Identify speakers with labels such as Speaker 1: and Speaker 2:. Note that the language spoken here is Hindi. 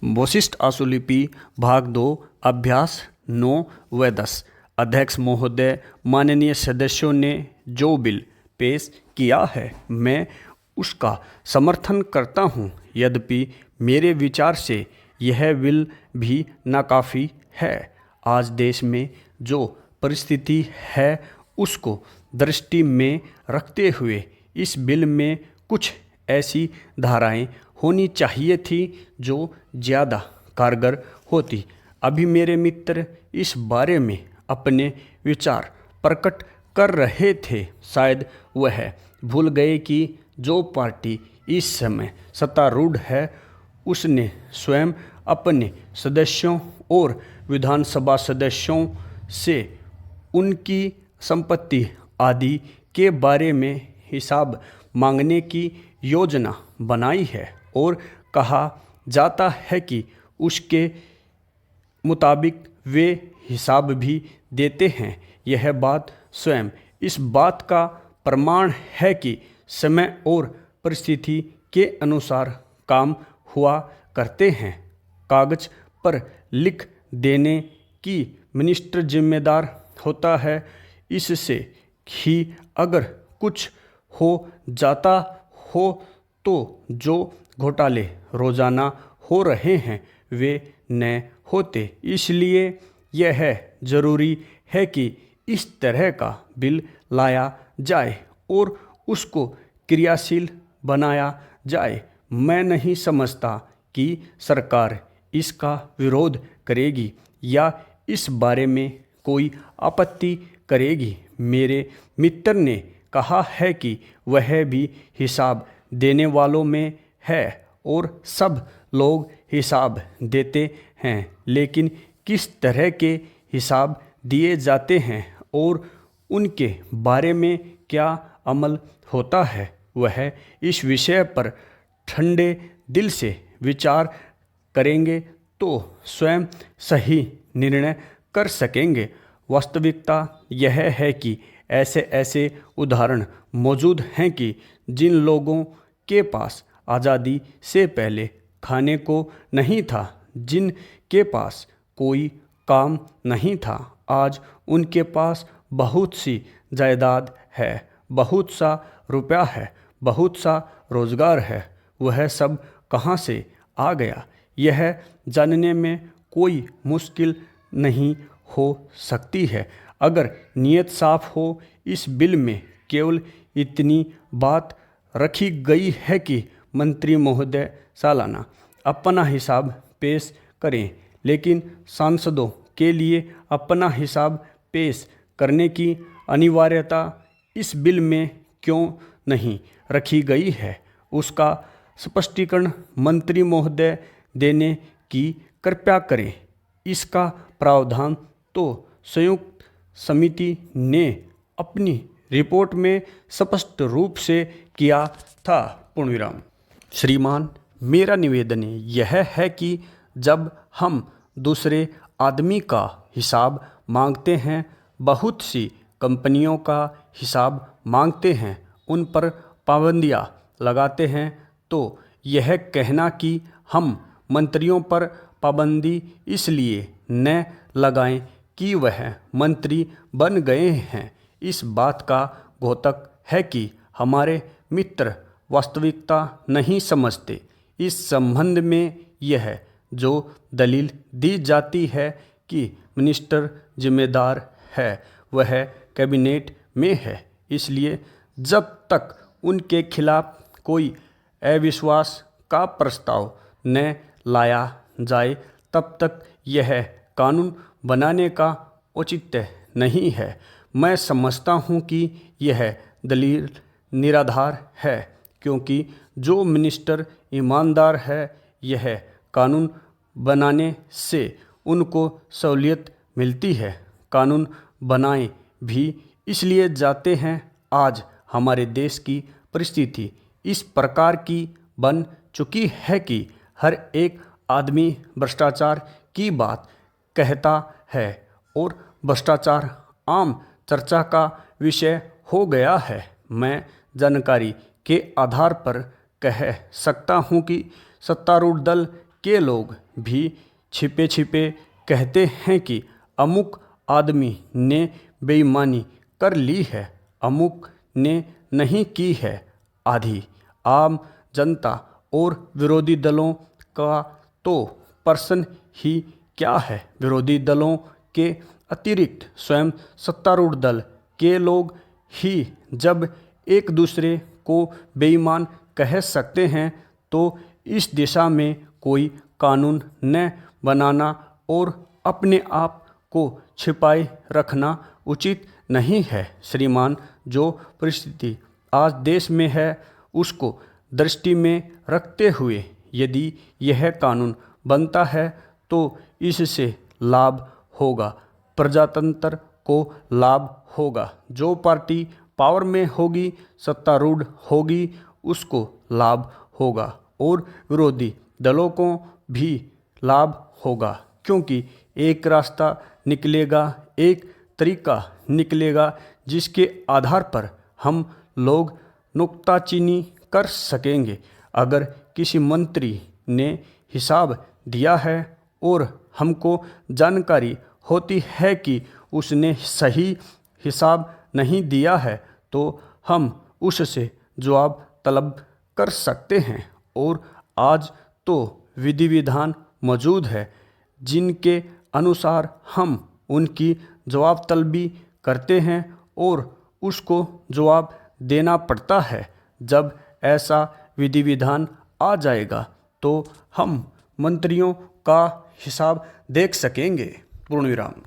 Speaker 1: वशिष्ठ आशुलिपि भाग 2 अभ्यास 9 व 10। अध्यक्ष महोदय, माननीय सदस्यों ने जो बिल पेश किया है मैं उसका समर्थन करता हूं। यद्यपि मेरे विचार से यह बिल भी नाकाफ़ी है। आज देश में जो परिस्थिति है उसको दृष्टि में रखते हुए इस बिल में कुछ ऐसी धाराएं होनी चाहिए थी जो ज़्यादा कारगर होती। अभी मेरे मित्र इस बारे में अपने विचार प्रकट कर रहे थे। शायद वह भूल गए कि जो पार्टी इस समय सत्तारूढ़ है उसने स्वयं अपने सदस्यों और विधानसभा सदस्यों से उनकी संपत्ति आदि के बारे में हिसाब मांगने की योजना बनाई है और कहा जाता है कि उसके मुताबिक वे हिसाब भी देते हैं। यह बात स्वयं इस बात का प्रमाण है कि समय और परिस्थिति के अनुसार काम हुआ करते हैं। कागज पर लिख देने की मिनिस्टर जिम्मेदार होता है। इससे ही अगर कुछ हो जाता हो तो जो घोटाले रोजाना हो रहे हैं वे न होते। इसलिए यह जरूरी है कि इस तरह का बिल लाया जाए और उसको क्रियाशील बनाया जाए। मैं नहीं समझता कि सरकार इसका विरोध करेगी या इस बारे में कोई आपत्ति करेगी। मेरे मित्र ने कहा है कि वह भी हिसाब देने वालों में है और सब लोग हिसाब देते हैं, लेकिन किस तरह के हिसाब दिए जाते हैं और उनके बारे में क्या अमल होता है, वह इस विषय पर ठंडे दिल से विचार करेंगे तो स्वयं सही निर्णय कर सकेंगे। वास्तविकता यह है कि ऐसे ऐसे उदाहरण मौजूद हैं कि जिन लोगों के पास आज़ादी से पहले खाने को नहीं था, जिन के पास कोई काम नहीं था, आज उनके पास बहुत सी जायदाद है, बहुत सा रुपया है, बहुत सा रोजगार है। वह सब कहाँ से आ गया, यह जानने में कोई मुश्किल नहीं हो सकती है अगर नीयत साफ हो। इस बिल में केवल इतनी बात रखी गई है कि मंत्री महोदय सालाना अपना हिसाब पेश करें, लेकिन सांसदों के लिए अपना हिसाब पेश करने की अनिवार्यता इस बिल में क्यों नहीं रखी गई है, उसका स्पष्टीकरण मंत्री महोदय देने की कृपया करें। इसका प्रावधान तो संयुक्त समिति ने अपनी रिपोर्ट में स्पष्ट रूप से किया था। पूर्णविराम। श्रीमान, मेरा निवेदन यह है कि जब हम दूसरे आदमी का हिसाब मांगते हैं, बहुत सी कंपनियों का हिसाब मांगते हैं, उन पर पाबंदियां लगाते हैं, तो यह कहना कि हम मंत्रियों पर पाबंदी इसलिए न लगाएं कि वह मंत्री बन गए हैं, इस बात का द्योतक है कि हमारे मित्र वास्तविकता नहीं समझते। इस संबंध में यह जो दलील दी जाती है कि मिनिस्टर जिम्मेदार है वह कैबिनेट में है, इसलिए जब तक उनके खिलाफ कोई अविश्वास का प्रस्ताव न लाया जाए तब तक यह कानून बनाने का औचित्य नहीं है। मैं समझता हूं कि यह दलील निराधार है, क्योंकि जो मिनिस्टर ईमानदार है यह कानून बनाने से उनको सहूलियत मिलती है। कानून बनाए भी इसलिए जाते हैं। आज हमारे देश की परिस्थिति इस प्रकार की बन चुकी है कि हर एक आदमी भ्रष्टाचार की बात कहता है और भ्रष्टाचार आम चर्चा का विषय हो गया है। मैं जानकारी के आधार पर कह सकता हूं कि सत्तारूढ़ दल के लोग भी छिपे छिपे कहते हैं कि अमुक आदमी ने बेईमानी कर ली है, अमुक ने नहीं की है। आधी आम जनता और विरोधी दलों का तो प्रश्न ही क्या है, विरोधी दलों के अतिरिक्त स्वयं सत्तारूढ़ दल के लोग ही जब एक दूसरे को बेईमान कह सकते हैं तो इस दिशा में कोई कानून न बनाना और अपने आप को छिपाए रखना उचित नहीं है। श्रीमान, जो परिस्थिति आज देश में है उसको दृष्टि में रखते हुए यदि यह कानून बनता है तो इससे लाभ होगा, प्रजातंत्र को लाभ होगा। जो पार्टी पावर में होगी, सत्तारूढ़ होगी, उसको लाभ होगा और विरोधी दलों को भी लाभ होगा, क्योंकि एक रास्ता निकलेगा, एक तरीका निकलेगा जिसके आधार पर हम लोग नुक्ताचीनी कर सकेंगे। अगर किसी मंत्री ने हिसाब दिया है और हमको जानकारी होती है कि उसने सही हिसाब नहीं दिया है तो हम उससे जवाब तलब कर सकते हैं। और आज तो विधि विधान मौजूद है जिनके अनुसार हम उनकी जवाब तलबी करते हैं और उसको जवाब देना पड़ता है। जब ऐसा विधि विधान आ जाएगा तो हम मंत्रियों का हिसाब देख सकेंगे। पूर्ण विराम।